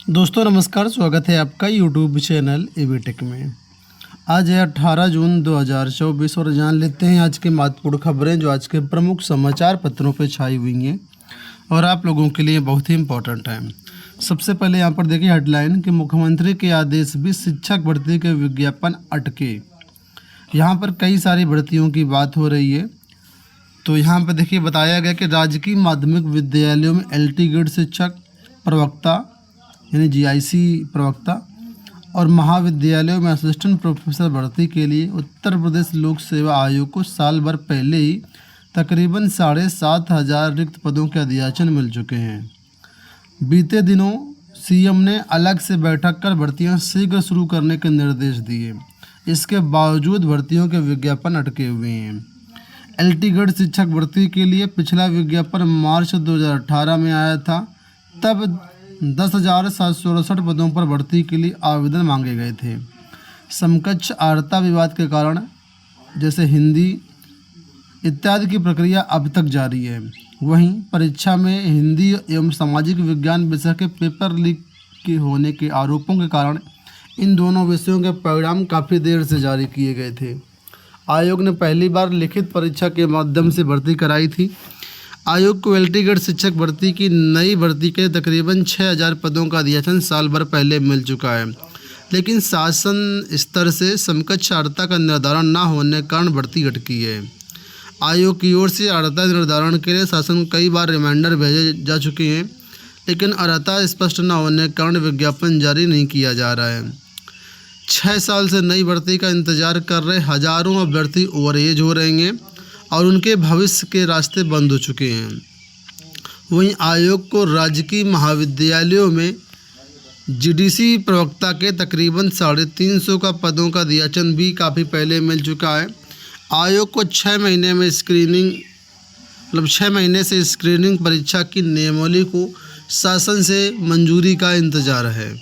दोस्तों नमस्कार, स्वागत है आपका यूट्यूब चैनल एबी टेक में। आज है 18 जून 2024 और जान लेते हैं आज के महत्वपूर्ण खबरें जो आज के प्रमुख समाचार पत्रों पर छाई हुई हैं और आप लोगों के लिए बहुत ही इम्पोर्टेंट है। सबसे पहले यहाँ पर देखिए हेडलाइन कि मुख्यमंत्री के आदेश भी शिक्षक भर्ती के विज्ञापन अटके। यहाँ पर कई सारी भर्तियों की बात हो रही है। तो यहाँ पर देखिए बताया गया कि राजकीय माध्यमिक विद्यालयों में LT ग्रेड शिक्षक प्रवक्ता यानी GIC प्रवक्ता और महाविद्यालयों में असिस्टेंट प्रोफेसर भर्ती के लिए उत्तर प्रदेश लोक सेवा आयोग को साल भर पहले ही तकरीबन 7,500 रिक्त पदों के अधियाचन मिल चुके हैं। बीते दिनों CM ने अलग से बैठक कर भर्तियां शीघ्र शुरू करने के निर्देश दिए। इसके बावजूद भर्तियों के विज्ञापन अटके हुए हैं। LT ग्रेड शिक्षक भर्ती के लिए पिछला विज्ञापन मार्च 2018 में आया था। तब 10,768 पदों पर भर्ती के लिए आवेदन मांगे गए थे। समकक्ष अर्हता विवाद के कारण जैसे हिंदी इत्यादि की प्रक्रिया अब तक जारी है। वहीं परीक्षा में हिंदी एवं सामाजिक विज्ञान विषय के पेपर लीक के होने के आरोपों के कारण इन दोनों विषयों के परिणाम काफ़ी देर से जारी किए गए थे। आयोग ने पहली बार लिखित परीक्षा के माध्यम से भर्ती कराई थी। आयोग को LT ग्रेड शिक्षक भर्ती की नई भर्ती के तकरीबन 6,000 पदों का अधियाचन साल भर पहले मिल चुका है, लेकिन शासन स्तर से समकक्ष अर्हता का निर्धारण न होने के कारण भर्ती अटकी है। आयोग की ओर से अर्हता निर्धारण के लिए शासन कई बार रिमाइंडर भेजे जा चुके हैं, लेकिन अर्हता स्पष्ट न होने के कारण विज्ञापन जारी नहीं किया जा रहा है। 6 साल से नई भर्ती का इंतजार कर रहे हजारों अभ्यर्थी ओवरएज हो रहे हैं और उनके भविष्य के रास्ते बंद हो चुके हैं। वहीं आयोग को राजकीय महाविद्यालयों में GDC प्रवक्ता के तकरीबन 350 का पदों का अधियाचन भी काफ़ी पहले मिल चुका है। आयोग को 6 महीने से स्क्रीनिंग परीक्षा की नियमावली को शासन से मंजूरी का इंतजार है।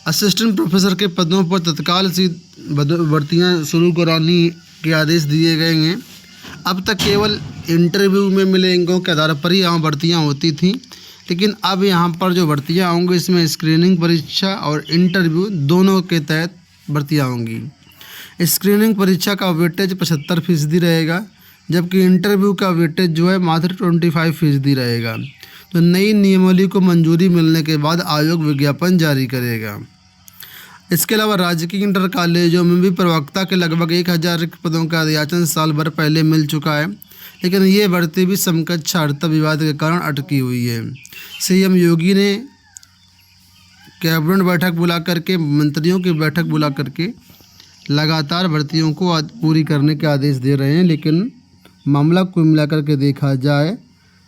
असिस्टेंट प्रोफेसर के पदों पर तत्काल से भर्तियां शुरू कराने के आदेश दिए गए हैं। अब तक केवल इंटरव्यू में मिले अंकों के आधार पर ही यहाँ भर्तियाँ होती थीं, लेकिन अब यहाँ पर जो भर्तियाँ होंगी इसमें स्क्रीनिंग परीक्षा और इंटरव्यू दोनों के तहत भर्तियाँ होंगी। स्क्रीनिंग परीक्षा का वेटेज 75% रहेगा, जबकि इंटरव्यू का वेटेज जो है मात्र 25% रहेगा। तो नई नियमावली को मंजूरी मिलने के बाद आयोग विज्ञापन जारी करेगा। इसके अलावा राजकीय इंटर कॉलेजों में भी प्रवक्ता के लगभग 1,000 रिक्त पदों का अधियाचन साल भर पहले मिल चुका है, लेकिन ये भर्ती भी समकक्ष अर्हता विवाद के कारण अटकी हुई है। CM योगी ने कैबिनेट बैठक बुला करके मंत्रियों की बैठक बुला करके लगातार भर्तियों को पूरी करने के आदेश दे रहे हैं, लेकिन मामला कुल मिलाकर के देखा जाए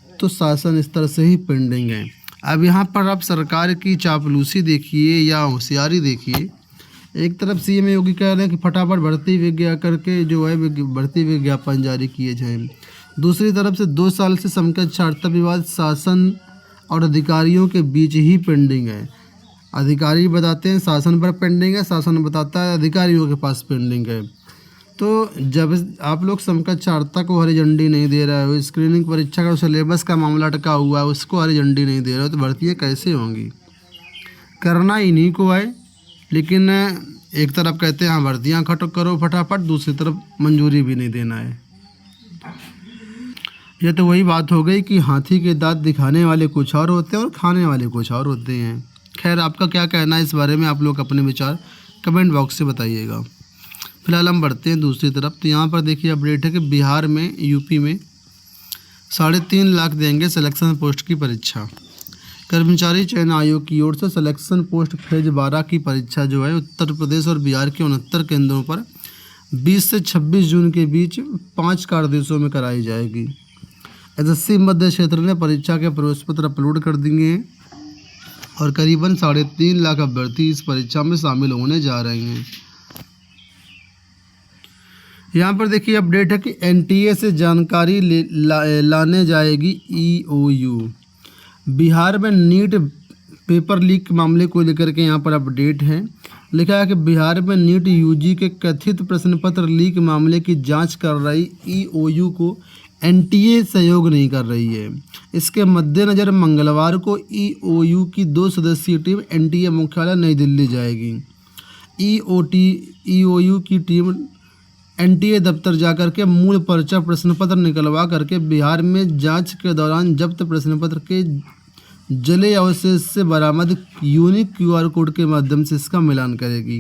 तो शासन स्तर से ही पेंडिंग है। अब यहाँ पर आप सरकार की चापलूसी देखिए या होशियारी देखिए। एक तरफ CM योगी कह रहे हैं कि फटाफट भर्ती भर्ती विज्ञापन जारी किए जाएं। दूसरी तरफ से 2 साल से समकक्ष अर्हता विवाद शासन और अधिकारियों के बीच ही पेंडिंग है। अधिकारी बताते हैं शासन पर पेंडिंग है, शासन बताता है अधिकारियों के पास पेंडिंग है। तो जब आप लोग समकक्ष अर्हता को हरी झंडी नहीं दे रहे हो, स्क्रीनिंग परीक्षा का सिलेबस का मामला अटका हुआ है उसको हरी झंडी नहीं दे रहे हो, तो भर्तियाँ कैसे होंगी? करना इन्हीं को है, लेकिन एक तरफ कहते हैं हाँ भर्तियाँ करो फटाफट, दूसरी तरफ मंजूरी भी नहीं देना है। यह तो वही बात हो गई कि हाथी के दांत दिखाने वाले कुछ और होते हैं और खाने वाले कुछ और होते हैं। खैर, आपका क्या कहना है इस बारे में? आप लोग अपने विचार कमेंट बॉक्स से बताइएगा। फिलहाल हम बढ़ते हैं दूसरी तरफ। तो यहाँ पर देखिए अपडेट है कि बिहार में UP में 3.5 लाख देंगे सिलेक्शन पोस्ट की परीक्षा। कर्मचारी चयन आयोग की ओर से सिलेक्शन पोस्ट फेज 12 की परीक्षा जो है उत्तर प्रदेश और बिहार के 69 केंद्रों पर 20 से 26 जून के बीच 5 कार्यदिवसों में कराई जाएगी। SSC मध्य क्षेत्र ने परीक्षा के प्रवेश पत्र अपलोड कर दिए हैं और करीबन 3.5 लाख अभ्यर्थी इस परीक्षा में शामिल होने जा रहे हैं। यहाँ पर देखिए अपडेट है कि NTA से जानकारी लाने जाएगी EOU। बिहार में नीट पेपर लीक मामले को लेकर के यहाँ पर अपडेट है। लिखा है कि बिहार में नीट UG के कथित प्रश्न पत्र लीक मामले की जांच कर रही EOU को एनटीए सहयोग नहीं कर रही है। इसके मद्देनज़र मंगलवार को ईओयू की 2 सदस्यीय टीम एनटीए मुख्यालय नई दिल्ली जाएगी। ईओयू की टीम एनटीए दफ्तर जाकर के मूल पर्चा प्रश्न पत्र निकलवा करके बिहार में जांच के दौरान जब्त प्रश्न पत्र के जले अवशेष से बरामद यूनिक क्यूआर कोड के माध्यम से इसका मिलान करेगी।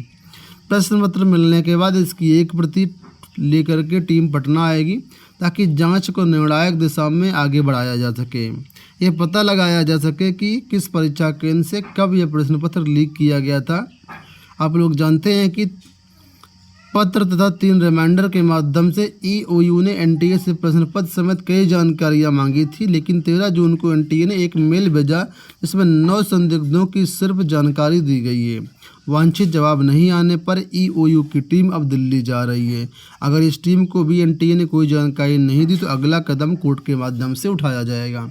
प्रश्न पत्र मिलने के बाद इसकी एक प्रति लेकर के टीम पटना आएगी ताकि जांच को निर्णायक दिशा में आगे बढ़ाया जा सके। ये पता लगाया जा सके कि किस परीक्षा केंद्र से कब यह प्रश्न पत्र लीक किया गया था। आप लोग जानते हैं कि पत्र तथा 3 रिमाइंडर के माध्यम से ईओयू ने एनटीए से प्रश्न पत्र समेत कई जानकारियां मांगी थी, लेकिन 13 जून को एनटीए ने एक मेल भेजा जिसमें 9 संदिग्धों की सिर्फ जानकारी दी गई है। वांछित जवाब नहीं आने पर ईओयू की टीम अब दिल्ली जा रही है। अगर इस टीम को भी एनटीए ने कोई जानकारी नहीं दी तो अगला कदम कोर्ट के माध्यम से उठाया जाएगा।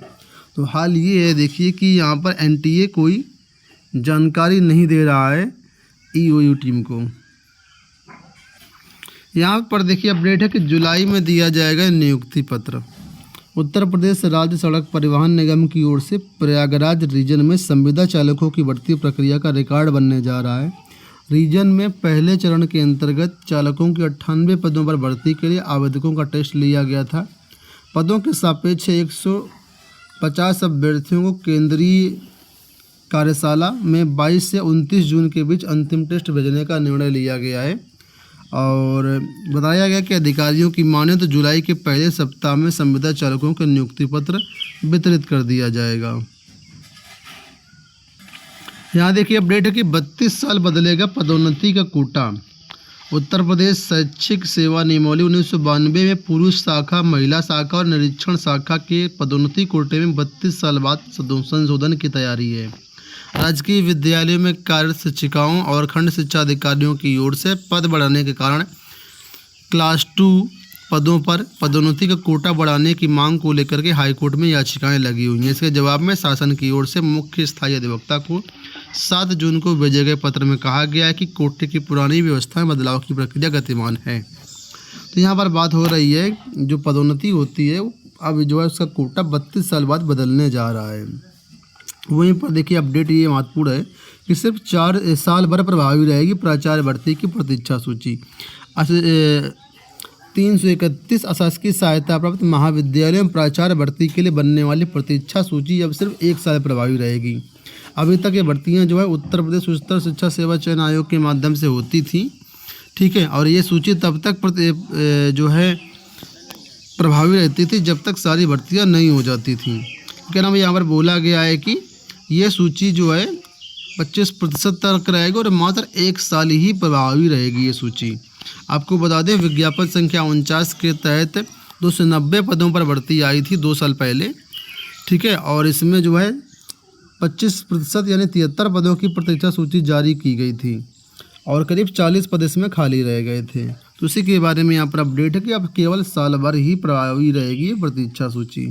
तो हाल ये है, देखिए कि यहाँ पर एनटीए कोई जानकारी नहीं दे रहा है ईओयू टीम को। यहाँ पर देखिए अपडेट है कि जुलाई में दिया जाएगा नियुक्ति पत्र। उत्तर प्रदेश राज्य सड़क परिवहन निगम की ओर से प्रयागराज रीजन में संविदा चालकों की भर्ती प्रक्रिया का रिकॉर्ड बनने जा रहा है। रीजन में पहले चरण के अंतर्गत चालकों की 98 पदों पर भर्ती के लिए आवेदकों का टेस्ट लिया गया था। पदों के सापेक्ष 150 अभ्यर्थियों को केंद्रीय कार्यशाला में 22 से 29 जून के बीच अंतिम टेस्ट भेजने का निर्णय लिया गया है और बताया गया कि अधिकारियों की माने तो जुलाई के पहले सप्ताह में संविदा चालकों के नियुक्ति पत्र वितरित कर दिया जाएगा। यहाँ देखिए अपडेट है कि 32 साल बदलेगा पदोन्नति का कोटा। उत्तर प्रदेश शैक्षिक सेवा नियमावली 1992 में पुरुष शाखा, महिला शाखा और निरीक्षण शाखा के पदोन्नति कोटे में 32 साल बाद संशोधन की तैयारी है। राजकीय विद्यालयों में कार्यरत शिक्षिकाओं और खंड शिक्षा अधिकारियों की ओर से पद बढ़ाने के कारण क्लास 2 पदों पर पदोन्नति का कोटा बढ़ाने की मांग को लेकर के हाईकोर्ट में याचिकाएं लगी हुई हैं। इसके जवाब में शासन की ओर से मुख्य स्थायी अधिवक्ता को 7 जून को भेजे गए पत्र में कहा गया है कि कोटे की पुरानी व्यवस्था में बदलाव की प्रक्रिया गतिमान है। तो यहाँ पर बात हो रही है, जो पदोन्नति होती है अब जो है उसका कोटा 32 साल बाद बदलने जा रहा है। वहीं पर देखिए अपडेट ये महत्वपूर्ण है कि सिर्फ 4 साल भर प्रभावी रहेगी प्राचार्य भर्ती की प्रतीक्षा सूची। 331 अशासकीय सहायता प्राप्त महाविद्यालयों में प्राचार्य भर्ती के लिए बनने वाली प्रतीक्षा सूची अब सिर्फ 1 साल प्रभावी रहेगी। अभी तक ये भर्तियां जो है उत्तर प्रदेश उच्चतर शिक्षा सेवा चयन आयोग के माध्यम से होती थी, ठीक है, और ये सूची तब तक जो है प्रभावी रहती थी जब तक सारी भर्तियाँ नहीं हो जाती थी। क्या नाम यहाँ पर बोला गया है कि ये सूची जो है 25% तक रहेगी और मात्र 1 साल ही प्रभावी रहेगी ये सूची। आपको बता दें विज्ञापन संख्या 49 के तहत 290 पदों पर भर्ती आई थी 2 साल पहले, ठीक है, और इसमें जो है 25% यानी 73 पदों की प्रतीक्षा सूची जारी की गई थी और करीब 40 पद इसमें खाली रह गए थे। तो उसी के बारे में यहाँ पर अपडेट है कि अब केवल साल भर ही प्रभावी रहेगी प्रतीक्षा सूची।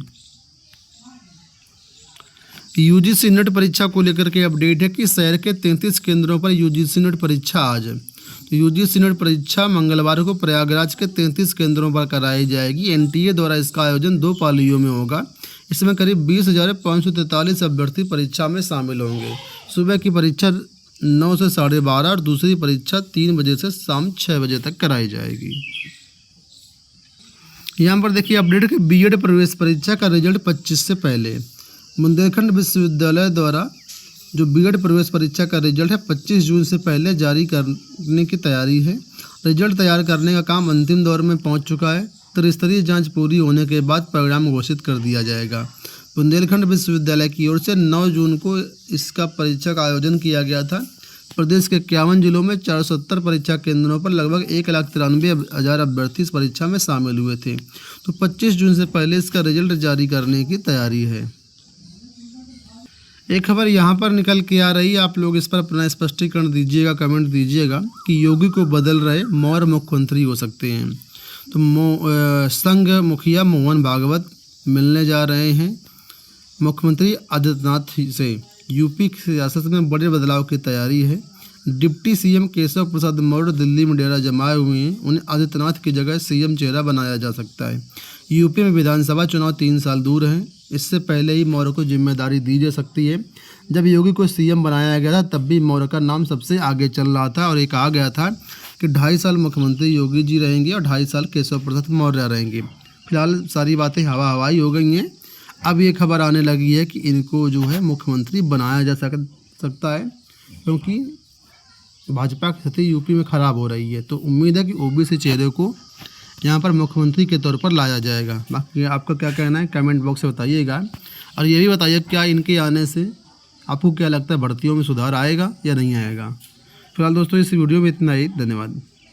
यूजीसी नेट परीक्षा को लेकर के अपडेट है कि शहर के 33 केंद्रों पर यूजीसी नेट परीक्षा आज। तो यूजीसी नेट परीक्षा मंगलवार को प्रयागराज के 33 केंद्रों पर कराई जाएगी। एनटीए द्वारा इसका आयोजन 2 पालियों में होगा। इसमें करीब 20,543 अभ्यर्थी परीक्षा में शामिल होंगे। सुबह की परीक्षा 9 से 12:30 और दूसरी परीक्षा 3 बजे से शाम 6 बजे तक कराई जाएगी। यहाँ पर देखिए अपडेट कि बीएड प्रवेश परीक्षा का रिजल्ट 25 से पहले। बुंदेलखंड विश्वविद्यालय द्वारा जो बीएड प्रवेश परीक्षा का रिजल्ट है 25 जून से पहले जारी करने की तैयारी है। रिजल्ट तैयार करने का काम अंतिम दौर में पहुंच चुका है। त्रिस्तरीय जांच पूरी होने के बाद परिणाम घोषित कर दिया जाएगा। बुंदेलखंड विश्वविद्यालय की ओर से 9 जून को इसका परीक्षा का आयोजन किया गया था। प्रदेश के 51 जिलों में 470 परीक्षा केंद्रों पर लगभग 1,93,000 अभ्यर्थी इस परीक्षा में शामिल हुए थे। तो 25 जून से पहले इसका रिजल्ट जारी करने की तैयारी है। एक खबर यहाँ पर निकल के आ रही है, आप लोग इस पर अपना स्पष्टीकरण दीजिएगा, कमेंट दीजिएगा कि योगी को बदल रहे मौर्य मुख्यमंत्री हो सकते हैं। तो संघ मुखिया मोहन भागवत मिलने जा रहे हैं मुख्यमंत्री आदित्यनाथ से। यूपी की सियासत में बड़े बदलाव की तैयारी है। डिप्टी सीएम केशव प्रसाद मौर्य दिल्ली में डेरा जमाए हुए हैं, उन्हें आदित्यनाथ की जगह सीएम चेहरा बनाया जा सकता है। यूपी में विधानसभा चुनाव 3 साल दूर हैं, इससे पहले ही मौर्य को जिम्मेदारी दी जा सकती है। जब योगी को सीएम बनाया गया था तब भी मौर्य का नाम सबसे आगे चल रहा था और ये कहा गया था कि 2.5 साल मुख्यमंत्री योगी जी रहेंगे और 2.5 साल केशव प्रसाद मौर्य रहेंगे। फिलहाल सारी बातें हवाई हो गई हैं। अब ये खबर आने लगी है कि इनको जो है मुख्यमंत्री बनाया जा सकता है, क्योंकि भाजपा की स्थिति यूपी में ख़राब हो रही है। तो उम्मीद है कि ओबीसी चेहरे को यहाँ पर मुख्यमंत्री के तौर पर लाया जाएगा। बाकी आपका क्या कहना है कमेंट बॉक्स में बताइएगा, और ये भी बताइए क्या इनके आने से आपको क्या लगता है भर्तियों में सुधार आएगा या नहीं आएगा। फिलहाल दोस्तों इस वीडियो में इतना ही, धन्यवाद।